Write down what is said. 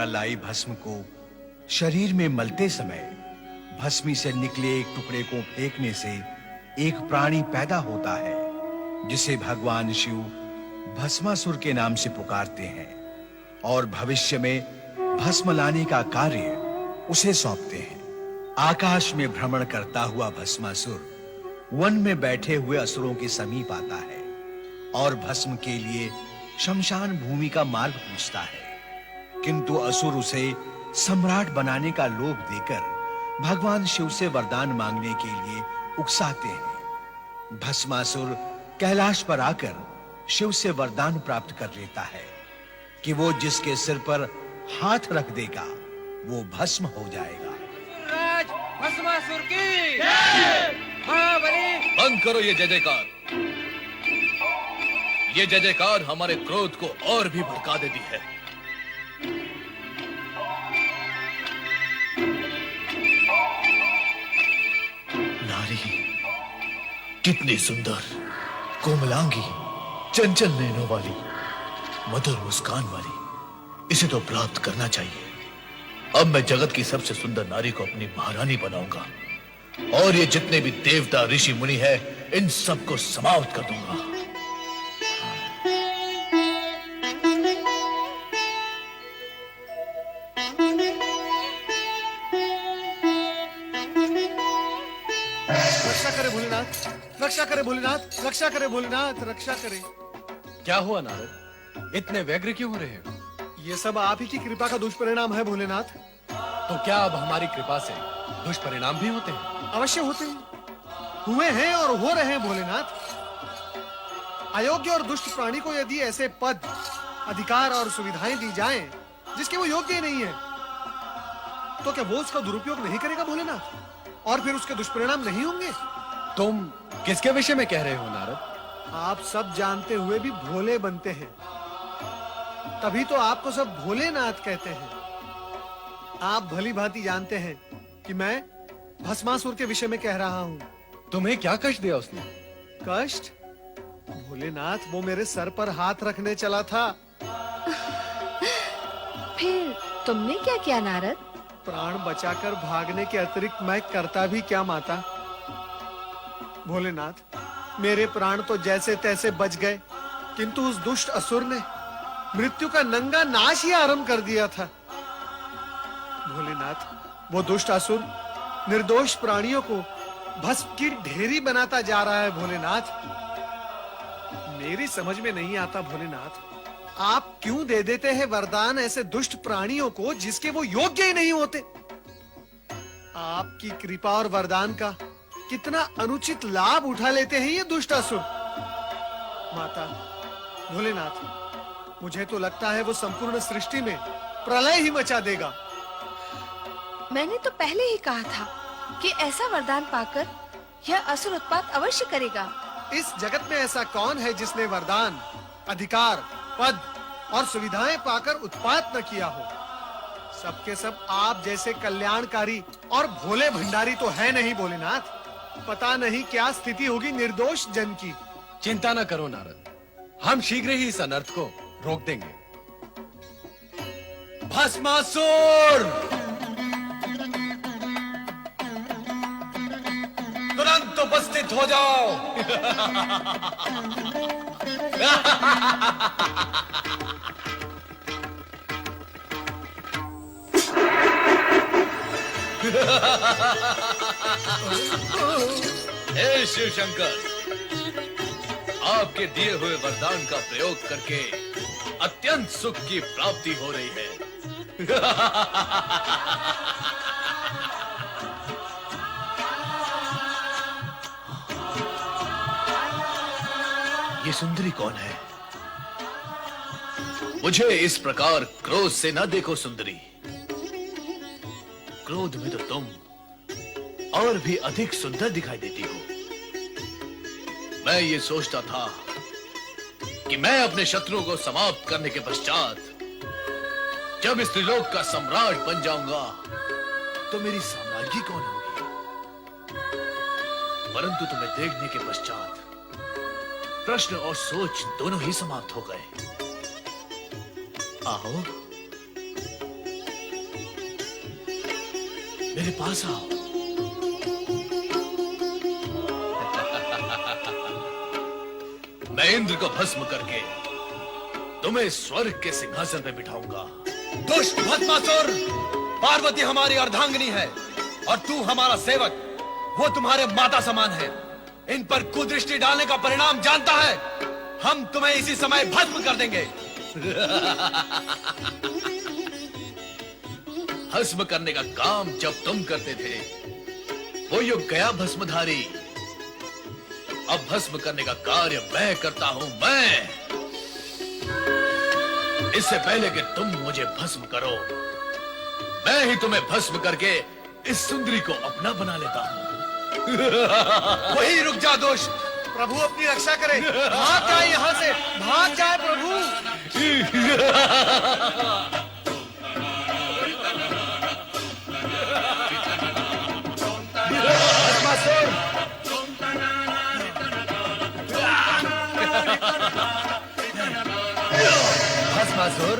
लाई भस्म को शरीर में मलते समय भस्मी से निकले एक टुकड़े को फेंकने से एक प्राणी पैदा होता है जिसे भगवान शिव भस्मासुर के नाम से पुकारते हैं और भविष्य में भस्म लाने का कार्य उसे सौंपते हैं। आकाश में भ्रमण करता हुआ भस्मासुर वन में बैठे हुए असुरों के समीप आता है और भस्म के लिए शमशान भूमि का मार्ग पूछता है, किंतु असुर उसे सम्राट बनाने का लोभ देकर भगवान शिव से वरदान मांगने के लिए उकसाते हैं। भस्मासुर कैलाश पर आकर शिव से वरदान प्राप्त कर लेता है कि वो जिसके सिर पर हाथ रख देगा वो भस्म हो जाएगा। राज भस्मासुर की जय! महाबली! बंद करो ये जय जयकार। ये जय जयकार हमारे क्रोध को और भी भड़का देती है। नारी कितनी सुंदर, कोमलांगी, चंचल नैनों वाली, मधुर मुस्कान वाली, इसे तो प्राप्त करना चाहिए। अब मैं जगत की सबसे सुंदर नारी को अपनी महारानी बनाऊंगा और ये जितने भी देवता ऋषि मुनि हैं, इन सबको समाप्त कर दूंगा। रक्षा करे भोलेनाथ, रक्षा करे भोलेनाथ, रक्षा करे भोलेनाथ, रक्षा करे। क्या हुआ नारद, इतने व्यग्र क्यों हो रहे हो? ये सब आप ही की कृपा का दुष्परिणाम है भोलेनाथ। तो क्या अब हमारी कृपा से दुष्परिणाम भी होते हैं? अवश्य होते हैं, हुए हैं और हो रहे हैं भोलेनाथ। अयोग्य और दुष्ट प्राणी को यदि ऐसे पद, अधिकार और सुविधाएं दी जाएं जिसके वो योग्य ही नहीं है, तो क्या वो उसका दुरुपयोग नहीं करेगा भोलेनाथ? और फिर उसके दुष्परिणाम नहीं होंगे? तुम किसके विषय में कह रहे हो नारद? आप सब जानते हुए भी भोले बनते हैं, तभी तो आपको सब भोलेनाथ कहते हैं। आप भली भांति जानते हैं कि मैं भस्मासुर के विषय में कह रहा हूँ। तुम्हें क्या कष्ट दिया उसने? कष्ट? भोलेनाथ, वो मेरे सर पर हाथ रखने चला था। फिर तुमने क्या किया नारद? प्राण बचाकर भागने के अतिरिक्त मैं करता भी क्या माता? भोलेनाथ, मेरे प्राण तो जैसे तैसे बच गए, किंतु उस दुष्ट असुर ने मृत्यु का नंगा नाश ही आरंभ कर दिया था। भोलेनाथ, वो दुष्ट असुर निर्दोष प्राणियों को भस्म की ढेरी बनाता जा रहा है। भोलेनाथ, मेरी समझ में नहीं आता भोलेनाथ, आप क्यों दे देते हैं वरदान ऐसे दुष्ट प्राणियों को जिसके वो योग्य ही नहीं होते? आपकी कृपा और वरदान का कितना अनुचित लाभ उठा लेते हैं ये दुष्ट असुर। माता, भोलेनाथ, मुझे तो लगता है वो संपूर्ण सृष्टि में प्रलय ही मचा देगा। मैंने तो पहले ही कहा था कि ऐसा वरदान पाकर यह असुर उत्पात अवश्य करेगा। इस जगत में ऐसा कौन है जिसने वरदान, अधिकार, पद और सुविधाएं पाकर उत्पात न किया हो? सबके सब आप जैसे कल्याणकारी और भोले भंडारी तो है नहीं भोलेनाथ। पता नहीं क्या स्थिति होगी निर्दोष जन की। चिंता न करो नारद, हम शीघ्र ही इस अनर्थ को रोक देंगे। भस्मासुर, तुरंत उपस्थित हो जाओ। हे शिव शंकर, आपके दिए हुए वरदान का प्रयोग करके अत्यंत सुख की प्राप्ति हो रही है। ये सुंदरी कौन है? मुझे इस प्रकार क्रोध से न देखो सुंदरी। क्रोध में तो तुम और भी अधिक सुंदर दिखाई देती हो। मैं ये सोचता था कि मैं अपने शत्रुओं को समाप्त करने के पश्चात जब इस त्रिलोक का सम्राट बन जाऊंगा तो मेरी साम्राज्ञी कौन होगी? परंतु तुम्हें देखने के पश्चात प्रश्न और सोच दोनों ही समाप्त हो गए। आओ, मेरे पास आओ। मैं इंद्र को भस्म करके तुम्हें स्वर्ग के सिंहासन पे बिठाऊंगा। दुष्ट भस्मासुर, पार्वती हमारी अर्धांगिनी है और तू हमारा सेवक। वो तुम्हारे माता समान है। इन पर कुदृष्टि डालने का परिणाम जानता है। हम तुम्हें इसी समय भस्म कर देंगे। भस्म करने का काम जब तुम करते थे वो युग गया भस्मधारी। अब भस्म करने का कार्य मैं करता हूं। मैं, इससे पहले कि तुम मुझे भस्म करो, मैं ही तुम्हें भस्म करके इस सुंदरी को अपना बना लेता हूं। वही रुक जा दुष्ट। प्रभु अपनी रक्षा करे, भाग जाए यहाँ से, भाग जाए प्रभु। भस्मासुर, भस्मासुर,